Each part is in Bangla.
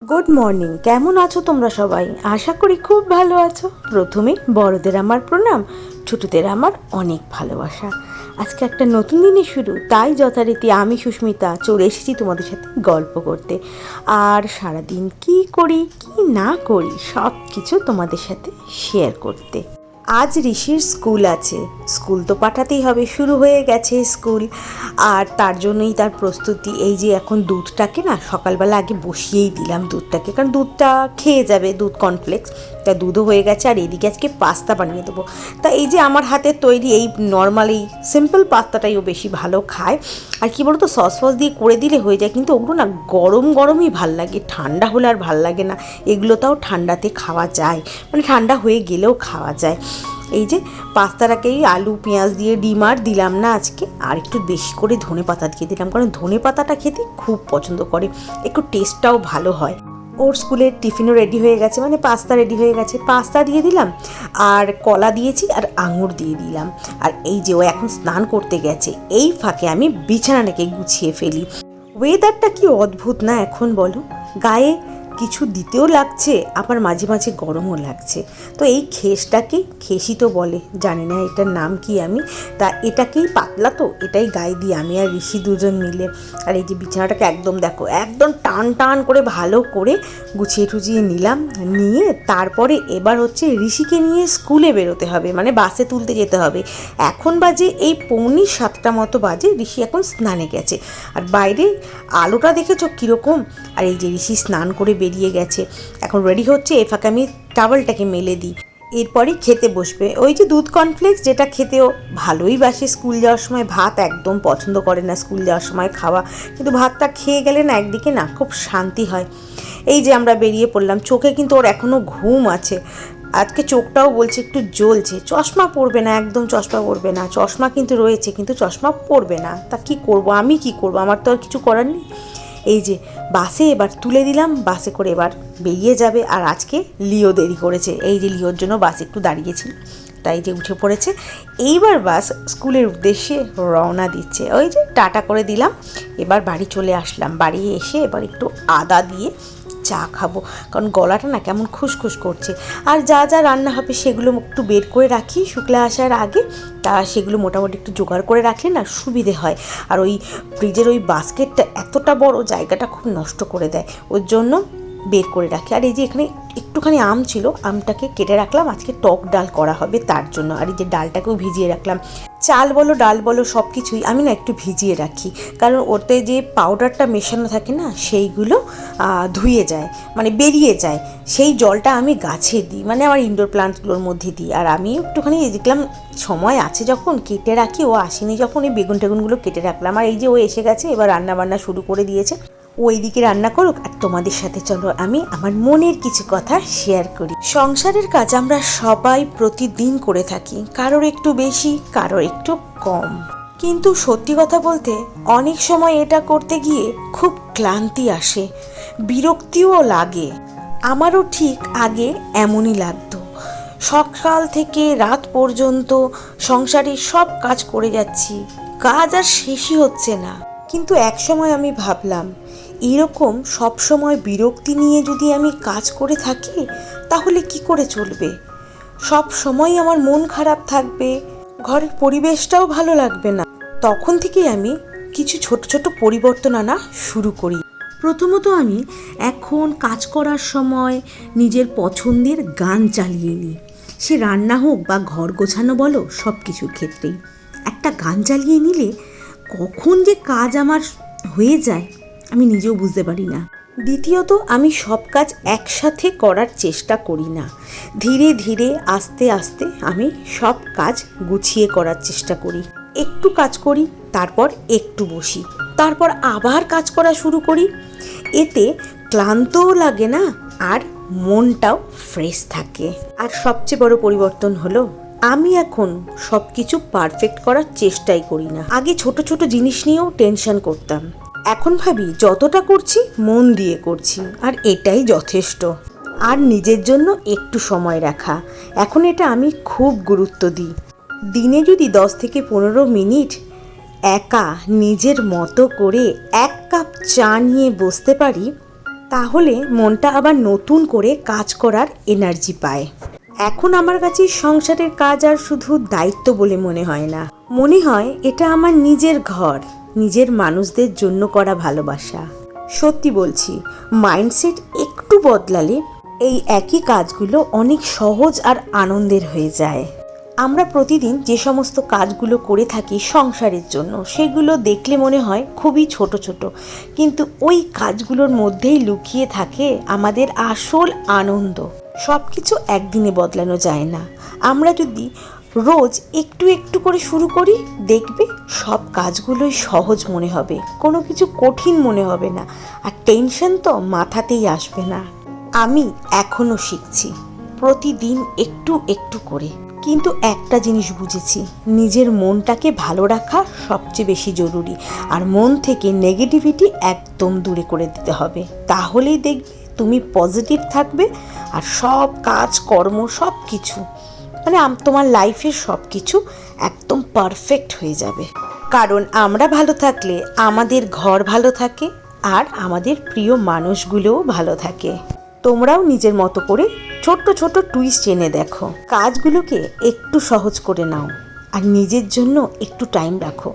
Good morning. কেমন আছো তোমরা সবাই? আশা করি খুব ভালো আছো। প্রথমে বড়দের আমার প্রণাম, ছোটদের আমার অনেক ভালোবাসা। আজকে একটা নতুন দিনের শুরু, তাই যথারীতি আমি সুস্মিতা চলে এসেছি তোমাদের সাথে গল্প করতে। আর সারাদিন কি করি কি না করি সব কিছু তোমাদের সাথে শেয়ার করতে। আজ ঋষির স্কুল আছে, স্কুল তো পাঠাতেই হবে, শুরু হয়ে গেছে স্কুল। আর তার জন্যই তার প্রস্তুতি। এই যে এখন দুধটাকে না সকালবেলা আগে বসিয়েই দিলাম দুধটাকে, কারণ দুধটা খেয়ে যাবে, দুধ কর্নফ্লেক্স, তা দুধও হয়ে গেছে। আর এদিকে আজকে পাস্তা বানিয়ে দেবো। তা এই যে আমার হাতের তৈরি এই নর্মাল এই সিম্পল পাস্তাটাই ও বেশি ভালো খায়। আর কি বলতো, সস ফস দিয়ে করে দিলে হয়ে যায়, কিন্তু ওগুলো না গরম গরমই ভাল লাগে, ঠান্ডা হলে আর ভাল লাগে না। এগুলো তাও ঠান্ডাতে খাওয়া যায়, মানে ঠান্ডা হয়ে গেলেও খাওয়া যায়। এই যে পাস্তাটাকেই আলু পেঁয়াজ দিয়ে ডিম আর দিলাম না আজকে, আর একটু বেশি করে ধনে পাতা দিয়ে দিলাম, কারণ ধনে পাতাটা খেতে খুব পছন্দ করে, একটু টেস্টটাও ভালো হয়। ওর স্কুলের টিফিনও রেডি হয়ে গেছে, মানে পাস্তা রেডি হয়ে গেছে, পাস্তা দিয়ে দিলাম আর কলা দিয়েছি আর আঙুর দিয়ে দিলাম। আর এই যে ও এখন স্নান করতে গেছে, এই ফাঁকে আমি বিছানাটাকে গুছিয়ে ফেলি। ওয়েদারটা কি অদ্ভুত না এখন বলো, গায়ে কিছু দিতেও লাগছে আবার মাঝে মাঝে গরমও লাগছে। তো এই খেসটাকে, খেসি তো বলে, জানি না এটার নাম কি আমি, তা এটাকেই পাতলা তো এটাই গায়ে দিই আমি আর ঋষি দুজন মিলে। আর এই যে বিছানাটাকে একদম দেখো একদম টান টান করে ভালো করে গুছিয়ে টুছিয়ে নিলাম, নিয়ে তারপরে এবার হচ্ছে ঋষিকে নিয়ে স্কুলে বেরোতে হবে, মানে বাসে তুলতে যেতে হবে। এখন বাজে এই 6:45 মতো বাজে, ঋষি এখন স্নানে গেছে। আর বাইরে আলোটা দেখেছো কীরকম। আর এই যে ঋষি স্নান করে বেরিয়ে গেছে, এখন রেডি হচ্ছে, এ ফাঁকে আমি টাওয়েলটাকে মেলে দিই। এরপরই খেতে বসবে। ওই যে দুধ কর্নফ্লেক্স, যেটা খেতেও ভালোই বাসে, স্কুল যাওয়ার সময় ভাত একদম পছন্দ করে না স্কুল যাওয়ার সময় খাওয়া, কিন্তু ভাতটা খেয়ে গেলে না একদিকে না খুব শান্তি হয়। এই যে আমরা বেরিয়ে পড়লাম, চোখে কিন্তু ওর এখনও ঘুম আছে, আজকে চোখটাও বলছে একটু জ্বলছে। চশমা পরবে না, একদম চশমা পরবে না, চশমা কিন্তু রয়েছে কিন্তু চশমা পরবে না। তা কি করব, আমি কি করব, আমার তো আর কিছু করার নেই। এই যে বাসে এবার তুলে দিলাম, বাসে করে এবার বেরিয়ে যাবে। আর আজকে লিও দেরি করেছে, এই যে লিওর জন্য বাস একটু দাঁড়িয়েছিল, তাই যে উঠে পড়েছে। এইবার বাস স্কুলের উদ্দেশ্যে রওনা দিচ্ছে। ওই যে টাটা করে দিলাম, এবার বাড়ি চলে আসলাম। বাড়ি এসে এবার একটু আদা দিয়ে চা খাবো, কারণ গলাটা না কেমন খুসখুস করছে। আর যা যা রান্না হবে সেগুলো একটু বের করে রাখি শুক্লা আসার আগে, তা সেগুলো মোটামুটি একটু জোগাড় করে রাখলে না সুবিধে হয়। আর ওই ফ্রিজের ওই বাস্কেটটা এতটা বড়, জায়গাটা খুব নষ্ট করে দেয়, ওর জন্য বের করে রাখি। আর এই যে এখানে একটুখানি আম ছিল, আমটাকে কেটে রাখলাম, আজকে টক ডাল করা হবে তার জন্য। আর এই যে ডালটাকেও ভিজিয়ে রাখলাম, চাল বলো ডাল বলো সব কিছুই আমি না একটু ভিজিয়ে রাখি, কারণ ওতে যে পাউডারটা মেশানো থাকে না সেইগুলো ধুয়ে যায়, মানে বেরিয়ে যায়, সেই জলটা আমি গাছে দিই, মানে আমার ইনডোর প্লান্টগুলোর মধ্যে দিই। আর আমি একটুখানি দেখলাম সময় আছে যখন কেটে রাখি, ও আসেনি যখন এই বেগুন টেগুনগুলো কেটে রাখলাম। আর এই যে ও এসে গেছে, এবার রান্না বান্না শুরু করে দিয়েছে, ওই দিকে রান্না করুক, আর তোমাদের সাথে চলো আমি আমার মনের কিছু কথা শেয়ার করি। সংসারের কাজ আমরা সবাই প্রতিদিন করে থাকি, কারোর একটু বেশি কারোর একটু কম, কিন্তু সত্যি কথা বলতে অনেক সময় এটা করতে গিয়ে খুব ক্লান্তি আসে, বিরক্তিও লাগে। আমারও ঠিক আগে এমনই লাগতো, সকাল থেকে রাত পর্যন্ত সংসারের সব কাজ করে যাচ্ছি, কাজ আর শেষই হচ্ছে না। কিন্তু এক সময় আমি ভাবলাম, এরকম সব সময় বিরক্তি নিয়ে যদি আমি কাজ করে থাকি তাহলে কি করে চলবে? সব সময় আমার মন খারাপ থাকবে, ঘরের পরিবেশটাও ভালো লাগবে না। তখন থেকেই আমি কিছু ছোট ছোট পরিবর্তন আনা শুরু করি। প্রথমত আমি এখন কাজ করার সময় নিজের পছন্দের গান চালিয়ে নিই, সে রান্না হোক বা ঘর গোছানো বলো, সব কিছুর ক্ষেত্রেই একটা গান চালিয়ে নিলে কখন যে কাজ আমার হয়ে যায় আমি নিজেও বুঝতে পারি না। দ্বিতীয়ত আমি সব কাজ একসাথে করার চেষ্টা করি না, ধীরে ধীরে আস্তে আস্তে আমি সব কাজ গুছিয়ে করার চেষ্টা করি। একটু কাজ করি, তারপর একটু বসি, তারপর আবার কাজ করা শুরু করি। এতে ক্লান্তও লাগে না আর মনটাও ফ্রেশ থাকে। আর সবচেয়ে বড় পরিবর্তন হলো, আমি এখন সব কিছু পারফেক্ট করার চেষ্টাই করি না। আগে ছোট ছোট জিনিস নিয়েও টেনশন করতাম, এখন ভাবি যতটা করছি মন দিয়ে করছি আর এটাই যথেষ্ট। আর নিজের জন্য একটু সময় রাখা, এখন এটা আমি খুব গুরুত্ব দিই। দিনে যদি 10 থেকে 15 মিনিট একা নিজের মতো করে 1 কাপ চা নিয়ে বসতে পারি, তাহলে মনটা আবার নতুন করে কাজ করার এনার্জি পায়। এখন আমার কাছে সংসারের কাজ আর শুধু দায়িত্ব বলে মনে হয় না, মনে হয় এটা আমার নিজের ঘর, নিজের মানুষদের জন্য করা ভালোবাসা। সত্যি বলছি, মাইন্ডসেট একটু বদলালে এই একই কাজগুলো অনেক সহজ আর আনন্দের হয়ে যায়। আমরা প্রতিদিন যে সমস্ত কাজগুলো করে থাকি সংসারের জন্য, সেগুলো দেখলে মনে হয় খুবই ছোট ছোট, কিন্তু ওই কাজগুলোর মধ্যেই লুকিয়ে থাকে আমাদের আসল আনন্দ। সব কিছু একদিনে বদলানো যায় না। আমরা যদি রোজ একটু একটু করে শুরু করি, দেখবে সব কাজগুলোই সহজ মনে হবে, কোনো কিছু কঠিন মনে হবে না, আর টেনশন তো মাথাতেই আসবে না। আমি এখনও শিখছি, প্রতিদিন একটু একটু করে। কিন্তু একটা জিনিস বুঝেছি, নিজের মনটাকে ভালো রাখা সবচেয়ে বেশি জরুরি, আর মন থেকে নেগেটিভিটি একদম দূরে করে দিতে হবে। তাহলেই দেখবে তুমি পজিটিভ থাকবে, আর সব কাজ কর্ম সব কিছু মানে তোমার লাইফের সব কিছু একদম পারফেক্ট হয়ে যাবে। কারণ আমরা ভালো থাকলে আমাদের ঘর ভালো থাকে, আর আমাদের প্রিয় মানুষগুলোও ভালো থাকে। তোমরাও নিজের মতো করে ছোট্ট ছোট টুইস্ট এনে দেখো, কাজগুলোকে একটু সহজ করে নাও, আর নিজের জন্য একটু টাইম রাখো,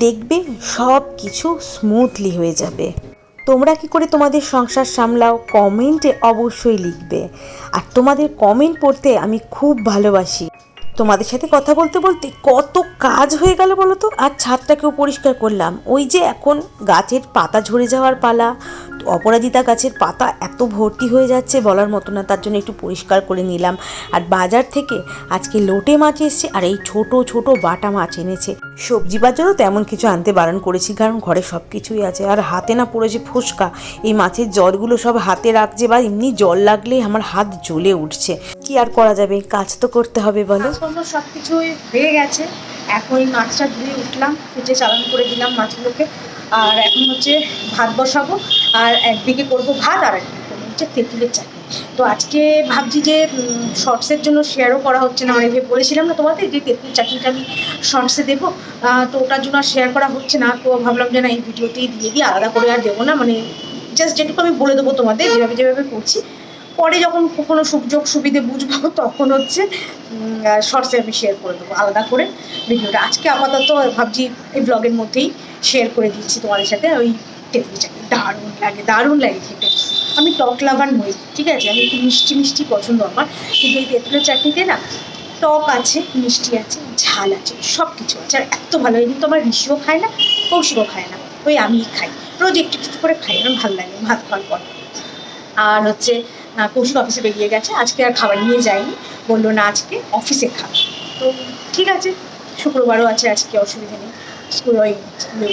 দেখবে সব কিছু স্মুথলি হয়ে যাবে। তোমরা কি করে তোমাদের সংসার সামলাও, কমেন্টে অবশ্যই লিখবে। আর তোমাদের কমেন্ট পড়তে আমি খুব ভালোবাসি। তোমাদের সাথে কথা বলতে বলতে কত কাজ হয়ে গেল বলো তো। আর ছাদটাকেও পরিষ্কার করলাম, ওই যে এখন গাছের পাতা ঝরে যাওয়ার পালা, অপরাজিতা গাছের পাতা এত ভর্তি হয়ে যাচ্ছে বলার মতো না, তার জন্য একটু পরিষ্কার করে নিলাম। আর বাজার থেকে আজকে লোটে মাছ এসছে, আর এই ছোট ছোট বাটা মাছ এনেছে। সবজি বাজারও তেমন কিছু আনতে বারণ করেছি, কারণ ঘরে সব কিছুই আছে। আর হাতে না পড়েছে ফোসকা, এই মাছের জলগুলো সব হাতে রাখছে, বা এমনি জল লাগলেই আমার হাত জ্বলে উঠছে। কি আর করা যাবে, কাজ তো করতে হবে বলো। সব কিছুই হয়ে গেছে। এখন এই মাছটা ধুয়ে উঠলাম, ফ্রিজে চালান করে দিলাম মাছগুলোকে। আর এখন হচ্ছে ভাত বসাবো, আর একদিকে করবো ভাত, আর একদিকে করবো হচ্ছে তেঁতুলের চাটনি। তো আজকে ভাবছি যে শর্টসের জন্য শেয়ারও করা হচ্ছে না, অনেকে বলেছিলাম না তোমাদের যে তেঁতুল চাটনিটা আমি শর্টসে দেবো, তো ওটার জন্য আর শেয়ার করা হচ্ছে না। তো ভাবলাম যে না, এই ভিডিওতেই দিয়ে দিই, আলাদা করে আর দেবো না, মানে জাস্ট যেটুকু আমি বলে দেবো তোমাদের যেভাবে যেভাবে করছি। পরে যখন কোনো সুযোগ সুবিধে বুঝবো তখন হচ্ছে শর্টসে আমি শেয়ার করে দেবো আলাদা করে ভিডিওটা। আজকে আপাতত ভাবছি এই ব্লগের মধ্যেই শেয়ার করে দিচ্ছি তোমাদের সাথে। ওই তেঁতুল চাটনি দারুণ লাগে খেতে। আমি টক লাভার নই, ঠিক আছে, আমি একটু মিষ্টি মিষ্টি পছন্দ আমার, কিন্তু এই তেঁতুলের চাটনিতে না টক আছে, মিষ্টি আছে, ঝাল আছে, সব কিছু আছে, আর এত ভালো লাগে। কিন্তু আমার ঋষিও খায় না, কৌশিকও খায় না, ওই আমিই খাই, রোজ একটু একটু করে খাই, আমার ভালো লাগে ভাত খাওয়ার পর। আর হচ্ছে কৌশিক অফিসে বেরিয়ে গেছে, আজকে আর খাবার নিয়ে যায়নি, বললো না আজকে অফিসে খাবে। তো ঠিক আছে, শুক্রবারও আছে আজকে, অসুবিধা নেই। স্কুলে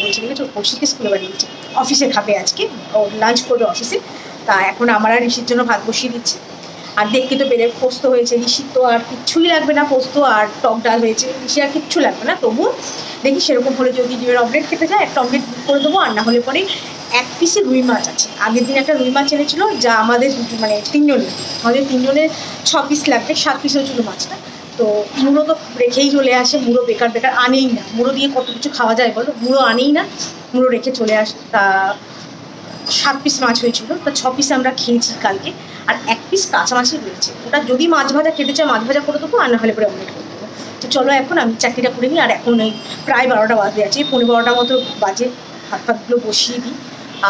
বলছে, ঠিক আছে, কৌশিককে স্কুলে বাড়িয়েছে, অফিসে খাবে আজকে, ও লাঞ্চ করবে অফিসে। তা এখন আমার আর ঋষির জন্য ভাত বসিয়ে দিচ্ছি। আর দেখতে তো বেড়ে পোস্ত হয়েছে, ঋষির তো আর কিচ্ছুই লাগবে না, পোস্ত আর টক ডাল হয়েছে, ঋষি আর কিচ্ছু লাগবে না। তবু দেখি সেরকম হলে যদি ডিমের অমলেট খেতে যায় একটা অমলেট করে দেবো, আর না হলে পরে এক পিসে রুই মাছ আছে, আগের দিন একটা রুই মাছ এনেছিল, যা আমাদের মানে আমাদের তিনজনের 6 পিস লাগবে, 7 পিস হয়েছিল মাছটা। তো মুড়ো তো রেখেই চলে আসে, মুড়ো বেকার আনেই না, মুড়ো দিয়ে কত কিছু খাওয়া যায় বলো, মুড়ো আনেই না, মুড়ো রেখে চলে আসে। তা 7 পিস মাছ হয়েছিল, তা 6 পিস আমরা খেয়েছি কালকে, আর 1 পিস কাঁচা মাছই রয়েছে। ওটা যদি মাছ ভাজা খেতে চায় মাছ ভাজা করে দেবো, আর না হলে পরে অমলেট করে দেবো। তো চলো এখন আমি চাকরিটা করে নিই। আর এখন এই প্রায় 12টা বাজে আছে, 12:15 মতো বাজে, হাত ফাতগুলো বসিয়ে দিই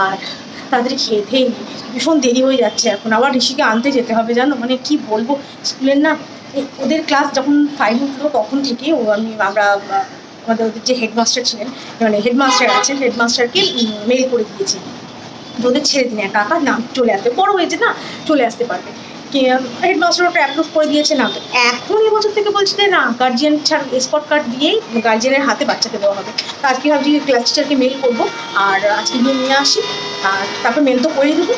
আর তাড়াতাড়ি খেয়ে নিই। ভীষণ দেরি হয়ে যাচ্ছে, এখন আবার ঋষিকে আনতে যেতে হবে জানো, মানে কি বলবো, স্কুলের না ওদের ক্লাস যখন 5 উঠলো তখন থেকে আমরা আমাদের ওদের যে হেডমাস্টার ছিলেন, মানে হেডমাস্টার আছেন, হেডমাস্টারকে মেল করে দিয়েছি ওদের ছেড়ে দিন, একা একা নাম চলে আসবে, বড় হয়েছে না, চলে আসতে পারবে। হেডমাস্টার ওটা অ্যাপ্রুভ করে দিয়েছে না। তো এখন এবছর থেকে বলছে যে না, গার্জিয়ান ছাড় এসপট কার্ড দিয়েই গার্জিয়ানের হাতে বাচ্চাকে দেওয়া হবে। তো আজকে ভাবছি ক্লাস টিচারকে মেল করবো, আর আজকে গিয়ে নিয়ে আসি, আর তারপর মেল তো করে দেবো,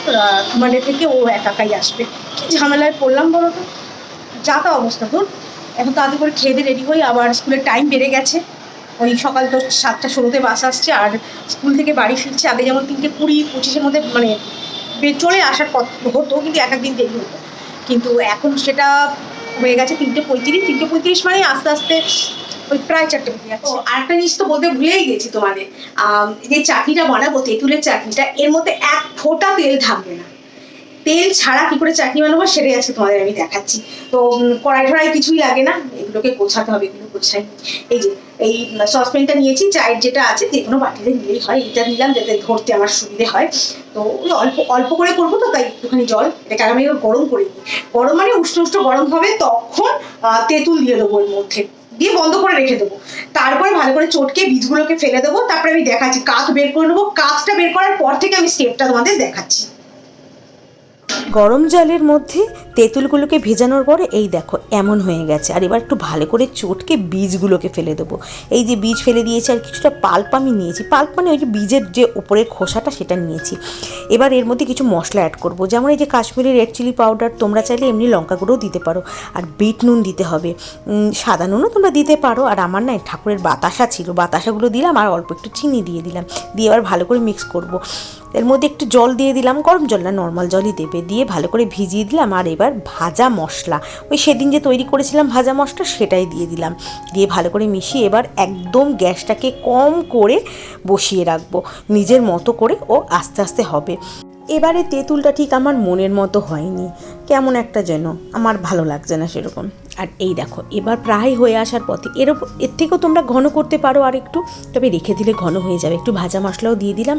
মানে থেকে ও একাই আসবে। কি ঝামেলায় পড়লাম বলো তো, যা তা অবস্থা। ধর এখন তাড়াতাড়ি করে খেয়ে দিয়ে রেডি হই, আবার স্কুলের টাইম বেড়ে গেছে, ওই সকাল তো 7:16 বাস আসছে, আর স্কুল থেকে বাড়ি ফিরছে আগে যেমন 3:20-25 মধ্যে মানে চলে আসার হতো, কিন্তু এক একদিন দেরি হতো, কিন্তু এখন সেটা হয়ে গেছে 3:35 মানে আস্তে আস্তে ওই প্রায় 4টে বেজে যাচ্ছে। আর একটা জিনিস তো বলতে ভুলেই গেছি তোমাদের, যে চাটনিটা বানাবো তেঁতুলের চাটনিটা, এর মধ্যে 1 ফোঁটা তেল থাকবে না, তেল ছাড়া কি করে চাটনি বানাবো সেটাই আজকে তোমাদের আমি দেখাচ্ছি। তো কড়াই টড়াই কিছুই লাগে না, এগুলোকে গোছাতে হবে, এগুলো গোছাই। এই যে এই সসপ্যানটা নিয়েছি, চায়ের যেটা আছে যে কোনো বাটিতে নিলেই হয়, এটা নিলাম যাতে ধরতে আমার সুবিধে হয়। তো ওই অল্প অল্প করে করবো তো, তাই একটুখানি জল, এটাকে আমি এবার গরম করে নিই। গরম মানে উষ্ণ উষ্ণ গরম হবে, তখন তেঁতুল দিয়ে দেবো এর মধ্যে, দিয়ে বন্ধ করে রেখে দেবো। তারপরে ভালো করে চটকে বীজগুলোকে ফেলে দেবো, তারপরে আমি দেখাচ্ছি, কাঁচ বের করে নেবো। কাঁচটা বের করার পর থেকে আমি স্টেপটা তোমাদের দেখাচ্ছি। গরম জলের মধ্যে তেঁতুলগুলোকে ভেজানোর পরে এই দেখো এমন হয়ে গেছে। আর এবার একটু ভালো করে চটকে বীজগুলোকে ফেলে দেবো। এই যে বীজ ফেলে দিয়েছি, আর কিছুটা পাল্প আমি নিয়েছি। পাল্প মানে ওই যে বীজের যে উপরের খোসাটা সেটা নিয়েছি। এবার এর মধ্যে কিছু মশলা অ্যাড করবো, যেমন এই যে কাশ্মীরি রেড চিলি পাউডার, তোমরা চাইলে এমনি লঙ্কা গুঁড়োও দিতে পারো। আর বিট নুন দিতে হবে, সাদা নুনও তোমরা দিতে পারো। আর আমার না ঠাকুরের বাতাসা ছিল, বাতাসাগুলো দিলাম, আর অল্প একটু চিনি দিয়ে দিলাম। দিয়ে এবার ভালো করে মিক্স করবো। এর মধ্যে একটু জল দিয়ে দিলাম, গরম জল না, নর্মাল জলই দেবে। দিয়ে ভালো করে ভিজিয়ে দিলাম। আর এবার ভাজা মশলা, ওই সেদিন যে তৈরি করেছিলাম ভাজা মশলা, সেটাই দিয়ে দিলাম। দিয়ে ভালো করে মিশিয়ে এবার একদম গ্যাসটাকে কম করে বসিয়ে রাখবো, নিজের মতো করে, ও আস্তে আস্তে হবে। এবারে তেঁতুলটা ঠিক আমার মনের মতো হয়নি, কেমন একটা যেন আমার ভালো লাগছে না সেরকম। আর এই দেখো এবার প্রায় হয়ে আসার পথে। এর থেকেও তোমরা ঘন করতে পারো আর একটু, তবে রেখে দিলে ঘন হয়ে যাবে। একটু ভাজা মশলাও দিয়ে দিলাম।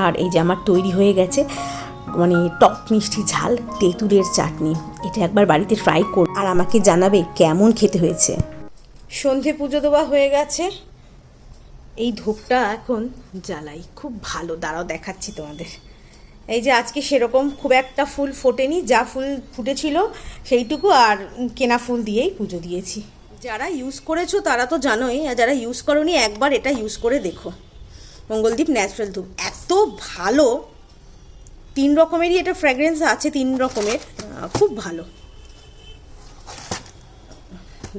আর এই যে আমার তৈরি হয়ে গেছে মানে টক মিষ্টি ঝাল তেঁতুলের চাটনি। এটা একবার বাড়িতে ট্রাই কর, আর আমাকে জানাবে কেমন খেতে হয়েছে। সন্ধে পুজো দেওয়া হয়ে গেছে, এই ধূপটা এখন জ্বালাই। খুব ভালো, দাঁড়াও দেখাচ্ছি তোমাদের। এই যে আজকে সেরকম খুব একটা ফুল ফোটেনি, যা ফুল ফুটেছিল সেইটুকু, আর কেনা ফুল দিয়েই পুজো দিয়েছি। যারা ইউজ করেছো তারা তো জানোই, আর যারা ইউজ করোনি একবার এটা ইউজ করে দেখো। মঙ্গলদীপ ন্যাচারাল ধূপ এত ভালো, 3 রকমেরই এটা ফ্র্যাগ্রেন্স আছে, 3 রকমের, খুব ভালো,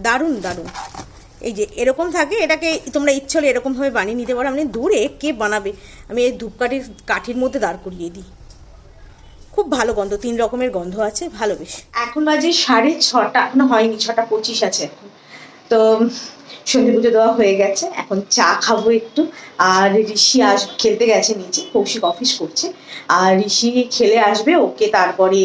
দারুণ দারুণ। এই যে এরকম থাকে, এটাকে তোমরা ইচ্ছে হলে এরকমভাবে বানিয়ে নিতে পারো। আমি দূরে কে বানাবে, আমি এই ধূপকাঠির কাঠির মধ্যে দাঁড় করিয়ে দিই। খুব ভালো গন্ধ, 3 রকমের গন্ধ আছে, ভালো বেশ। এখন বাজে 6:30, এখনো হয়নি, 6:25 আছে এখন। তো সন্ধে পুজো দেওয়া হয়ে গেছে, এখন চা খাবো একটু। আর ঋষি খেলতে গেছে নিচে, কৌশিক অফিস করছে। আর ঋষি খেলে আসবে, ওকে তারপরে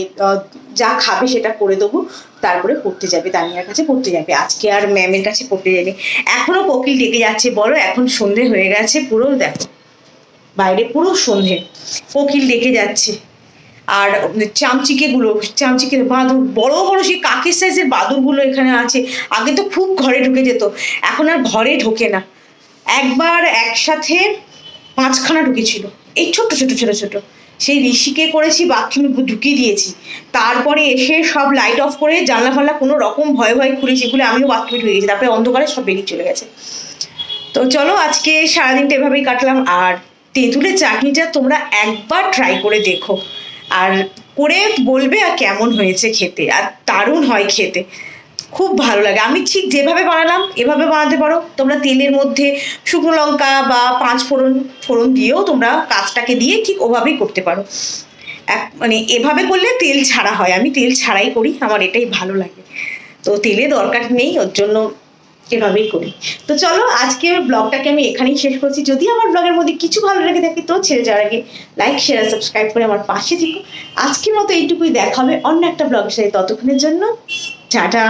যা খাবে সেটা করে দেবো। তারপরে পড়তে যাবে, দানিয়ার কাছে পড়তে যাবে আজকে, আর ম্যামের কাছে পড়তে যাবে। এখনো কোকিল ডেকে যাচ্ছে, বলো এখন সন্ধে হয়ে গেছে পুরো, দেখো বাইরে পুরো সন্ধে, কোকিল ডেকে যাচ্ছে। আর চামচিকে বাদুর, বড় বড় সেই কাকের সাইজের বাদুরগুলো এখানে আছে। আগে তো খুব ঘরে ঢুকে যেত, এখন আর ঘরে ঢোকে না। একবার একসাথে 5খানা ঢুকেছিল, এই ছোট ছোট ছোট ছোট। সেই ঋষিকে করেছি বাথরুমে ঢুকিয়ে দিয়েছি, তারপরে এসে সব লাইট অফ করে জানলা ফাল্লা কোনো রকম ভয়ে ভয়ে খুলেছি, খুলে আমিও বাথরুমে ঢুকে গেছি, তারপরে অন্ধকারে সব বেরিয়ে চলে গেছে। তো চলো আজকে সারাদিনটা এভাবেই কাটলাম। আর তেঁতুলের চাটনিটা তোমরা একবার ট্রাই করে দেখো, আর করে বলবে আর কেমন হয়েছে খেতে। আর দারুণ হয় খেতে, খুব ভালো লাগে। আমি ঠিক যেভাবে বানালাম এভাবে বানাতে পারো তোমরা। তেলের মধ্যে শুকনো লঙ্কা বা 5 ফোড়ন দিয়েও তোমরা কাজটাকে দিয়ে ঠিক ওভাবেই করতে পারো। মানে এভাবে করলে তেল ছাড়া হয়, আমি তেল ছাড়াই করি, আমার এটাই ভালো লাগে। তো তেলে দরকার নেই, ওর জন্য এভাবেই করি। তো চলো আজকে ব্লগটাকে আমি এখানেই শেষ করছি। যদি আমার ব্লগের মধ্যে কিছু ভালো লেগে থাকে তো ছেড়ে যাওয়ার আগে লাইক শেয়ার সাবস্ক্রাইব করে আমার পাশে থেকো। আজকের মতো এইটুকুই, দেখা হবে অন্য একটা ব্লগের সাথে। ততক্ষণের জন্য টাটা।